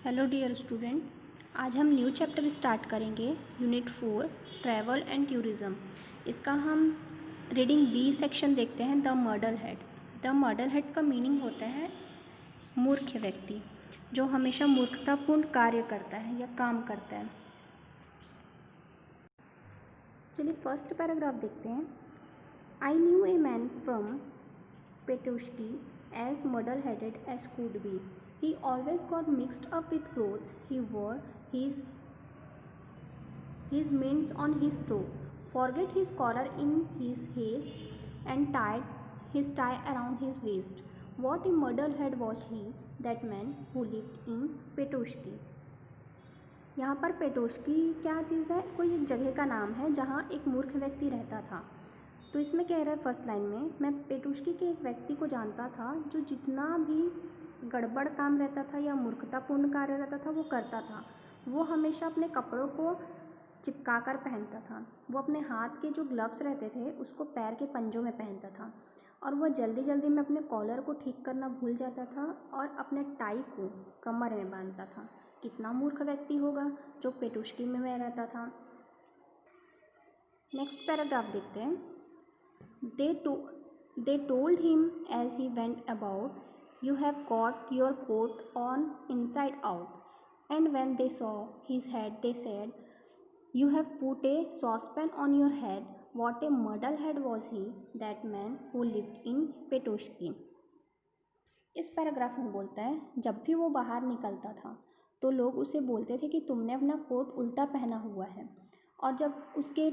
Hello dear student, आज हम new chapter start करेंगे यूनिट 4 ट्रैवल एंड टूरिज़्म। इसका हम रीडिंग बी सेक्शन देखते हैं, the model head. The model head का मीनिंग होता है मूर्ख व्यक्ति, जो हमेशा मूर्खतापूर्ण कार्य करता है या काम करता है। चलिए फर्स्ट पैराग्राफ देखते हैं। I knew a man from Petushki as muddle-headed as could be. He always got mixed up with clothes he wore, his mints on his toe, forget his collar in his haste, and tied his tie around his waist. What a muddle-head was he, that man who lived in Petushki. यहाँ पर पेटोश्की क्या चीज़ है? कोई एक जगह का नाम है जहाँ एक मूर्ख व्यक्ति रहता था। तो इसमें कह रहा है फर्स्ट लाइन में, मैं पेटुश्की के एक व्यक्ति को जानता था जो जितना भी गड़बड़ काम रहता था या मूर्खतापूर्ण कार्य रहता था वो करता था। वो हमेशा अपने कपड़ों को चिपका कर पहनता था। वो अपने हाथ के जो ग्लव्स रहते थे उसको पैर के पंजों में पहनता था, और वह जल्दी जल्दी में अपने कॉलर को ठीक करना भूल जाता था और अपने टाई को कमर में बांधता था। कितना मूर्ख व्यक्ति होगा जो पेटुश्की में रहता था। नेक्स्ट पैराग्राफ देखते हैं। They told him as he went about, "You have got your coat on inside out." And when they saw his head, they said, "You have put a saucepan on your head." What a muddle-head was he, that man who lived in Petushki. इस paragraph में बोलता है, जब भी वो बाहर निकलता था तो लोग उसे बोलते थे कि तुमने अपना कोट उल्टा पहना हुआ है, और जब उसके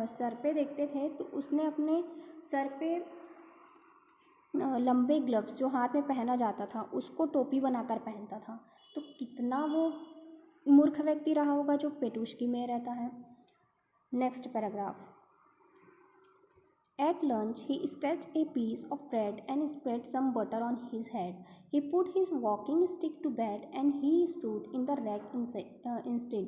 सर पे देखते थे तो उसने अपने सर पे लंबे ग्लव्स जो हाथ में पहना जाता था उसको टोपी बनाकर पहनता था। तो कितना वो मूर्ख व्यक्ति रहा होगा जो पेटुश्की में रहता है। Next paragraph. At lunch, he scratched a piece of bread and spread some butter on his head. He put his walking stick to bed and he stood in the rack instead.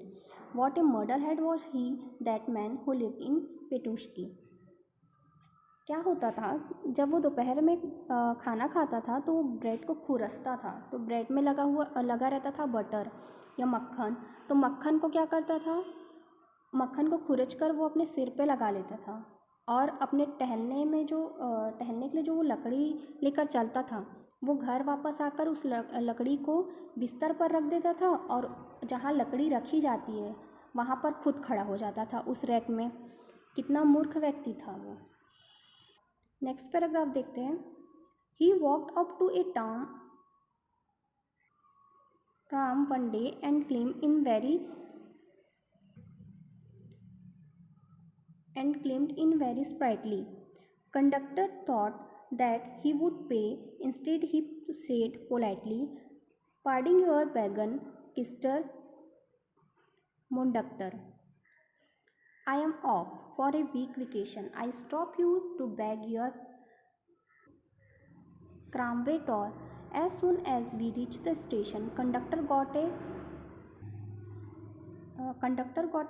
What a muddle-head was he, that man who lived in Petushki. क्या होता था, जब वो दोपहर में खाना खाता था तो वो ब्रेड को खुरसता था। तो ब्रेड में लगा रहता था बटर या मक्खन। तो मक्खन को क्या करता था, मक्खन को खुरच कर वो अपने सिर पे लगा लेता था, और अपने टहलने के लिए जो वो लकड़ी लेकर चलता था वो घर वापस आकर उस लकड़ी को बिस्तर पर रख देता था, और जहाँ लकड़ी रखी जाती है वहाँ पर खुद खड़ा हो जाता था उस रैक में। कितना मूर्ख व्यक्ति था वो। नेक्स्ट पैराग्राफ देखते हैं। He walked up to a tram one day and climbed in very sprightly. Conductor thought that he would pay. Instead, he said politely, "Pardon your wagon, Mr. Conductor. I am off for a week vacation. I stop you to beg your tramway toll." As soon as we reached the station, conductor got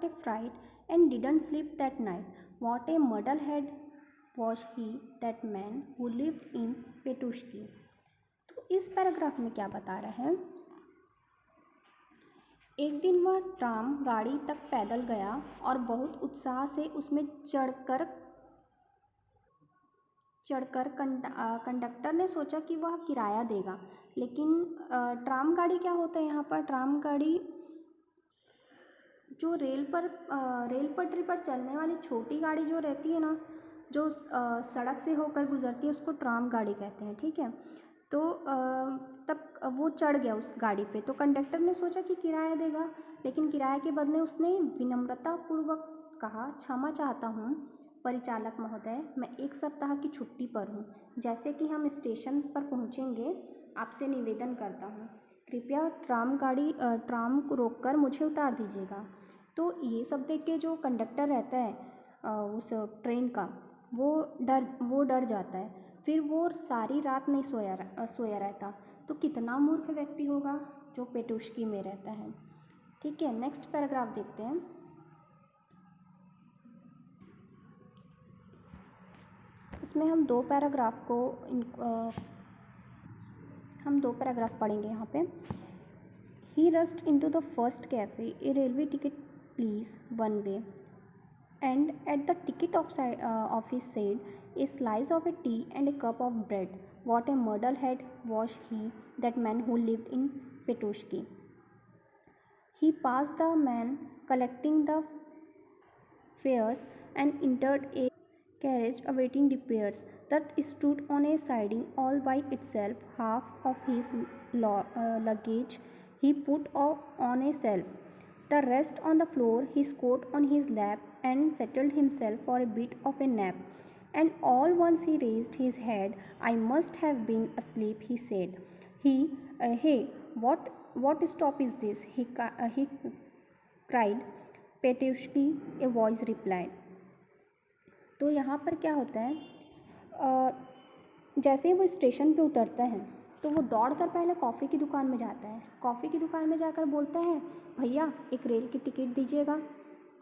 a fright and didn't sleep that night. What a muddle-head was he, that man who lived in Petushki. तो इस paragraph में क्या बता रहे हैं, एक दिन वह ट्राम गाड़ी तक पैदल गया और बहुत उत्साह से उसमें चढ़कर कंडक्टर ने सोचा कि वह किराया देगा, लेकिन ट्राम गाड़ी क्या होता है यहाँ पर, ट्राम गाड़ी जो रेल पटरी पर चलने वाली छोटी गाड़ी जो रहती है ना, जो सड़क से होकर गुजरती है, उसको ट्राम गाड़ी कहते हैं। ठीक है, तो तब वो चढ़ गया उस गाड़ी पे। तो कंडक्टर ने सोचा कि किराया देगा, लेकिन किराए के बदले उसने विनम्रतापूर्वक कहा, "क्षमा चाहता हूँ परिचालक महोदय, मैं 1 सप्ताह की छुट्टी पर हूँ। जैसे कि हम स्टेशन पर पहुँचेंगे, आपसे निवेदन करता हूँ, कृपया ट्राम को रोककर मुझे उतार दीजिएगा।" तो ये सब देख के जो कंडक्टर रहता है उस ट्रेन का, वो डर जाता है। फिर वो सारी रात नहीं सोया रहता। तो कितना मूर्ख व्यक्ति होगा जो पेटुश्की में रहता है। ठीक है, नेक्स्ट पैराग्राफ देखते हैं। इसमें हम दो पैराग्राफ पढ़ेंगे यहाँ पे। He rushed into the first cafe. A railway ticket, please, one way. And at the ticket office said, a slice of a tea and a cup of bread. What a muddlehead was he, that man who lived in Petushki. He passed the man collecting the fares and entered a carriage awaiting repairs that stood on a siding all by itself. Half of his luggage he put on a shelf, the rest on the floor, his coat on his lap, and settled himself for a bit of a nap. And all once he raised his head, I must have been asleep, he said. Hey, what stop is this? He cried. Petushki, a voice replied. तो यहाँ पर क्या होता है, जैसे ही वो station पे उतरता है तो वो दौड़ कर पहले कॉफ़ी की दुकान में जाता है. कॉफ़ी की दुकान में जाकर बोलता है, भैया एक रेल की टिकट दीजिएगा.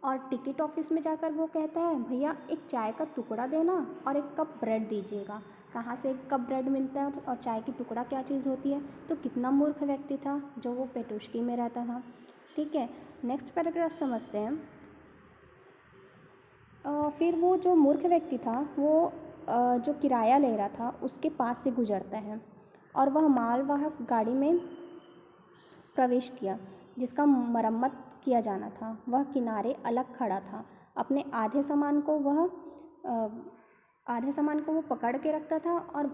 और टिकट ऑफिस में जाकर वो कहता है, भैया एक चाय का टुकड़ा देना और एक कप ब्रेड दीजिएगा. कहाँ से एक कप ब्रेड मिलता है और चाय की टुकड़ा क्या चीज़ होती है. तो कितना मूर्ख व्यक्ति था जो वो पेटुश्की में रहता था. ठीक है, नेक्स्ट पैराग्राफ समझते हैं. फिर वो जो मूर्ख व्यक्ति था वो जो किराया ले रहा था उसके पास से गुजरता है और वह मालवाहक गाड़ी में प्रवेश किया जिसका मरम्मत किया जाना था. वह किनारे अलग खड़ा था. अपने आधे सामान को वो पकड़ के रखता था और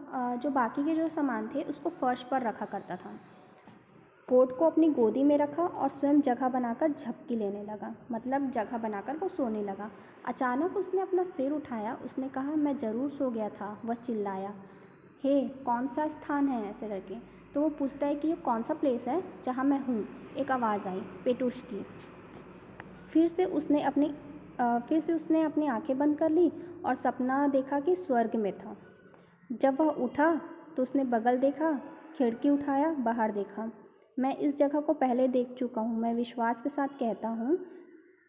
जो बाकी के जो सामान थे उसको फर्श पर रखा करता था. कोट को अपनी गोदी में रखा और स्वयं जगह बनाकर झपकी लेने लगा, मतलब जगह बनाकर वो सोने लगा. अचानक उसने अपना सिर उठाया. उसने कहा, मैं ज़रूर सो गया था. वह चिल्लाया, हे कौन सा स्थान है, ऐसे करके. तो वो पूछता है कि ये कौन सा प्लेस है जहाँ मैं हूँ. एक आवाज़ आई, पेटुश्की. फिर से उसने अपनी आंखें बंद कर ली और सपना देखा कि स्वर्ग में था. जब वह उठा तो उसने बगल देखा, खिड़की उठाया, बाहर देखा. मैं इस जगह को पहले देख चुका हूँ. मैं विश्वास के साथ कहता हूँ.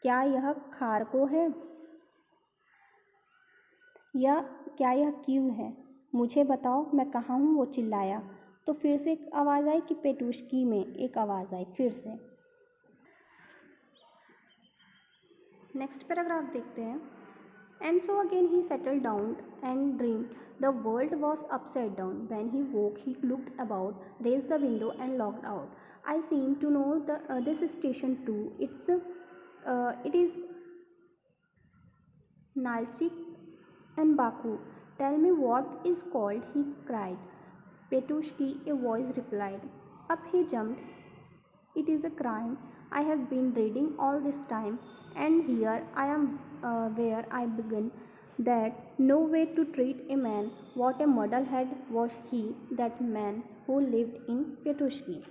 क्या यह खारको है या क्या यह कीव है? मुझे बताओ मैं कहाँ हूँ. वो चिल्लाया. तो फिर से एक आवाज़ आई कि पेटुश्की में. एक आवाज़ आई फिर से. नेक्स्ट पैराग्राफ देखते हैं. And so again he settled down and dreamed. The world was upside down. When he woke, he looked about, raised the window, and looked out. I seem to know this station too. It is Nalchik and Baku. Tell me what is called, he cried. Petushki, a voice replied. Up he jumped. It is a crime. I have been reading all this time, and here I am where I began. That no way to treat a man. What a muddlehead was he, that man who lived in Petushki.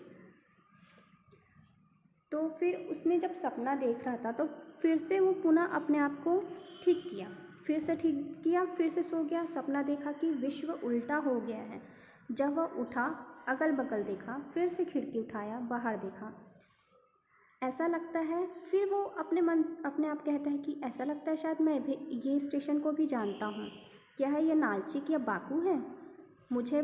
तो फिर उसने जब सपना देख रहा था तो फिर से वो पुनः अपने आप को ठीक किया. फिर से सो गया. सपना देखा कि विश्व उल्टा हो गया है. जब वह उठा, अगल बगल देखा, फिर से खिड़की उठाया, बाहर देखा. ऐसा लगता है, फिर वो अपने आप कहता है कि ऐसा लगता है शायद मैं भी ये स्टेशन को भी जानता हूँ. क्या है ये नालचिक या बाकू है? मुझे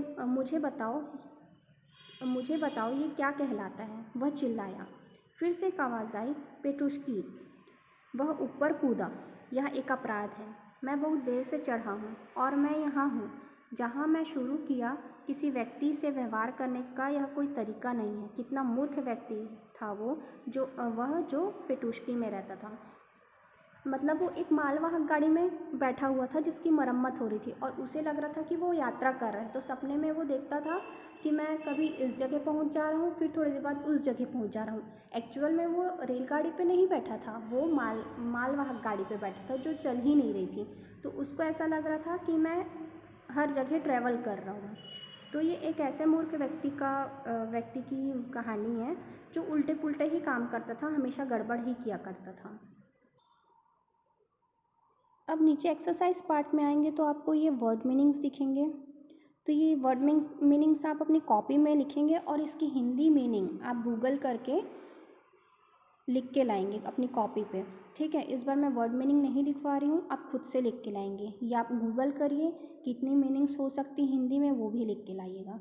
बताओ ये क्या कहलाता है. वह चिल्लाया. फिर से एक आवाज़ आई, पेटुश्की. वह ऊपर कूदा. यह एक अपराध है. मैं बहुत देर से चढ़ा हूँ और मैं यहाँ हूँ जहाँ मैं शुरू किया. किसी व्यक्ति से व्यवहार करने का यह कोई तरीका नहीं है. कितना मूर्ख व्यक्ति था वो जो पेटुश्की में रहता था. मतलब वो एक मालवाहक गाड़ी में बैठा हुआ था जिसकी मरम्मत हो रही थी और उसे लग रहा था कि वो यात्रा कर रहा है. तो सपने में वो देखता था कि मैं कभी इस जगह पहुंच जा रहा हूँ, फिर थोड़ी देर बाद उस जगह पहुंच जा रहा हूँ. एक्चुअल में वो रेलगाड़ी पे नहीं बैठा था, वो मालवाहक गाड़ी पे बैठा था जो चल ही नहीं रही थी. तो उसको ऐसा लग रहा था कि मैं हर जगह ट्रैवल कर रहा हूँ. तो ये एक ऐसे मूर्ख व्यक्ति की कहानी है जो उल्टे पुल्टे ही काम करता था, हमेशा गड़बड़ ही किया करता था. अब नीचे एक्सरसाइज पार्ट में आएंगे तो आपको ये वर्ड मीनिंग्स दिखेंगे. तो ये वर्ड मीनिंग्स आप अपनी कॉपी में लिखेंगे और इसकी हिंदी मीनिंग आप गूगल करके लिख के लाएंगे अपनी कॉपी पे. ठीक है, इस बार मैं वर्ड मीनिंग नहीं लिखवा रही हूँ, आप खुद से लिख के लाएंगे या आप गूगल करिए कितनी मीनिंग्स हो सकती हिंदी में, वो भी लिख के लाइएगा.